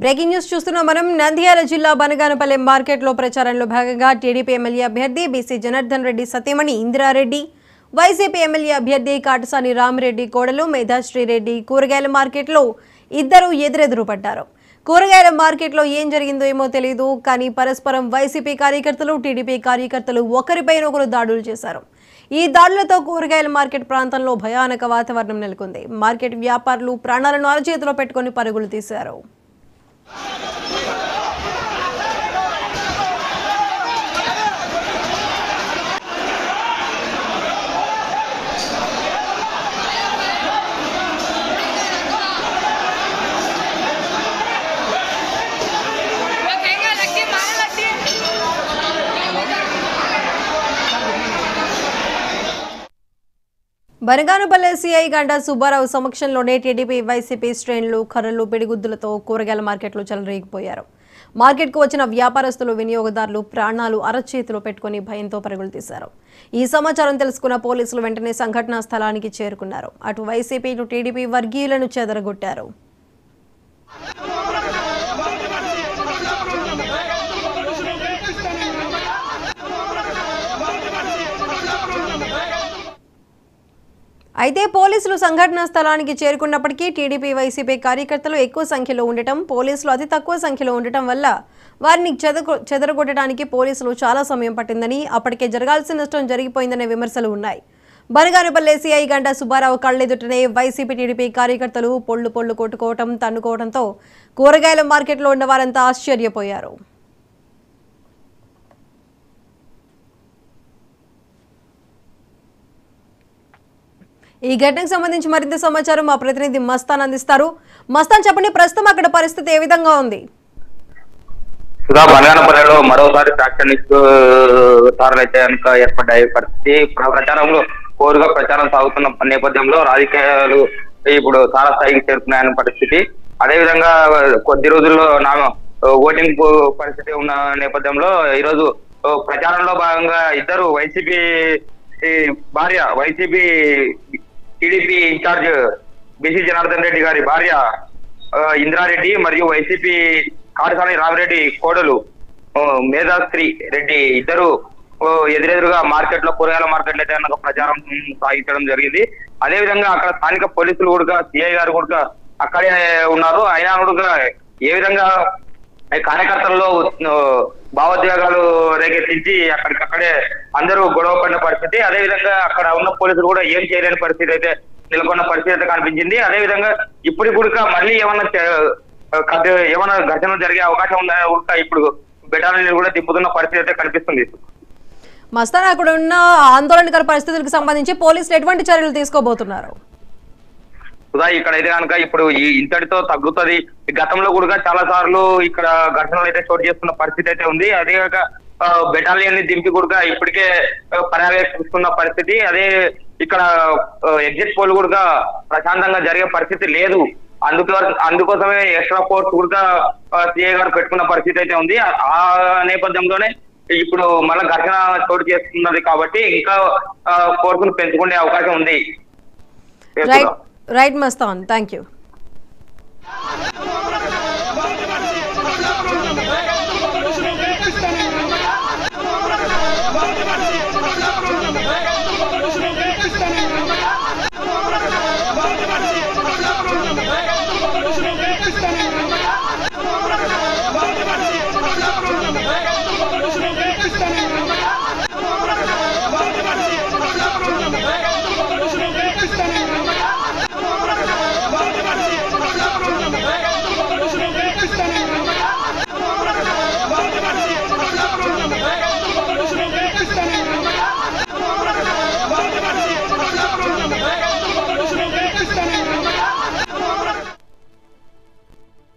Breaking news చూస్తున్నాం మనం. నంద్యాల జిల్లా బనగానపల్లె మార్కెట్లో ప్రచారంలో భాగంగా టీడీపీ ఎమ్మెల్యే అభ్యర్థి బీసీ జనార్దన్ రెడ్డి సతీమణి ఇందిరారెడ్డి, వైసీపీ ఎమ్మెల్యే అభ్యర్థి కాటసాని రామిరెడ్డి కోడలు మేధాశ్రీ రెడ్డి కూరగాయల మార్కెట్లో ఇద్దరు ఎదురెదురు పడ్డారు. కూరగాయల మార్కెట్లో ఏం జరిగిందో ఏమో తెలియదు, కానీ పరస్పరం వైసీపీ కార్యకర్తలు, టీడీపీ కార్యకర్తలు ఒకరిపైన ఒకరు దాడులు చేశారు. ఈ దాడులతో కూరగాయల మార్కెట్ ప్రాంతంలో భయానక వాతావరణం నెలకొంది. మార్కెట్ వ్యాపారులు ప్రాణాలను అరచేతిలో పెట్టుకుని పరుగులు తీశారు. బనగానపల్లె సిఐ గంటా సుబ్బారావు సమక్షంలోనే టీడీపీ, వైసీపీ శ్రేణులు కర్రలు, పిడిగుద్దులతో కూరగాయల మార్కెట్లో చెలరేగిపోయారు. మార్కెట్కు వచ్చిన వ్యాపారస్తులు, వినియోగదారులు ప్రాణాలు అరచేతిలో పెట్టుకుని భయంతో పరుగులు తీశారు. ఈ సమాచారం తెలుసుకున్న పోలీసులు వెంటనే సంఘటనా స్థలానికి చేరుకున్నారు. అటు వైసీపీ, ఇటు టీడీపీ వర్గీయులను చెదరగొట్టారు. అయితే పోలీసులు సంఘటనా స్థలానికి చేరుకున్నప్పటికీ టీడీపీ, వైసీపీ కార్యకర్తలు ఎక్కువ సంఖ్యలో ఉండటం, పోలీసులు అతి తక్కువ సంఖ్యలో ఉండటం వల్ల వారిని చెదరగొట్టడానికి పోలీసులు చాలా సమయం పట్టిందని, అప్పటికే జరగాల్సిన నష్టం జరిగిపోయిందనే విమర్శలు ఉన్నాయి. బనగానపల్లె సిఐ గంటా సుబ్బారావు కళ్ళెదుటనే వైసీపీ, టీడీపీ కార్యకర్తలు పొళ్ళు కొట్టుకోవటం, తన్నుకోవడంతో కూరగాయల మార్కెట్లో ఉన్న వారంతా ఆశ్చర్యపోయారు. ఈ ఘటనకు సంబంధించి మరింత సమాచారం మా ప్రతినిధి మస్తాన్ అందిస్తారు. మస్తాన్, చెప్పండి, ప్రస్తుతం అక్కడ పరిస్థితి ఏ విధంగా ఉంది? బనగానపల్లెలో మరోసారి అయితే కనుక ఏర్పడ్డాయి పరిస్థితి. ప్రచారంలో కోరుగా ప్రచారం సాగుతున్న నేపథ్యంలో రాజకీయాలు ఇప్పుడు చాలా స్థాయికి చేరుతున్నాయన్న పరిస్థితి. అదేవిధంగా కొద్ది రోజుల్లో ఓటింగ్ పరిస్థితి ఉన్న నేపథ్యంలో ఈరోజు ప్రచారంలో భాగంగా ఇద్దరు వైసీపీ భార్య, YCP TDP incharge BC Janardhan Reddy గారి భార్య ఇందిరారెడ్డి మరియు వైసీపీ కాటసాని రామిరెడ్డి కోడలు మేధాశ్రీ రెడ్డి ఇద్దరు ఎదురెదురుగా మార్కెట్ లో, కూరగాయల మార్కెట్ లో అయితే కనుక ప్రచారం సాగించడం జరిగింది. అదేవిధంగా అక్కడ స్థానిక పోలీసులు కూడా, సిఐ గారు కూడా అక్కడే ఉన్నారు. అయినా కూడా ఏ విధంగా కార్యకర్తల్లో భావోద్వేగాలు రేకెత్తించి అక్కడికక్కడే అందరూ గొడవ పడిన పరిస్థితి. అదేవిధంగా అక్కడ ఉన్న పోలీసులు కూడా ఏం చేయలేని పరిస్థితి అయితే నెలకొన్న పరిస్థితి అయితే కనిపించింది. అదేవిధంగా ఇప్పుడు మళ్ళీ ఏమైనా ఘటన జరిగే అవకాశం ఉందని కూడా ఇప్పుడు బెటాలియన్ కూడా తిప్పుతున్న పరిస్థితి అయితే కనిపిస్తుంది. మస్తాన్, అక్కడ ఉన్న ఆందోళనకర పరిస్థితులకు సంబంధించి పోలీసులు ఎటువంటి చర్యలు తీసుకోబోతున్నారు? ఇక్కడైతే కనుక ఇప్పుడు ఈ ఇంతటితో తగ్గుతుంది. గతంలో కూడా చాలా సార్లు ఇక్కడ ఘటనలు అయితే చోటు చేస్తున్న పరిస్థితి అయితే ఉంది. అదే కాక బెటాలియన్ ని దింపి కూడా ఇప్పటికే పర్యవేక్షిస్తున్న పరిస్థితి. అదే ఇక్కడ ఎగ్జిట్ పోల్ కూడా ప్రశాంతంగా జరిగే పరిస్థితి లేదు. అందుకోసమే ఎక్స్ట్రా ఫోర్స్ కూడా సిఐ గారు పెట్టుకున్న పరిస్థితి అయితే ఉంది. ఆ నేపథ్యంలోనే ఇప్పుడు మళ్ళీ ఘటన చోటు చేస్తున్నది కాబట్టి ఇంకా ఫోర్స్ ను పెంచుకునే అవకాశం ఉంది. Right Mastan, thank you.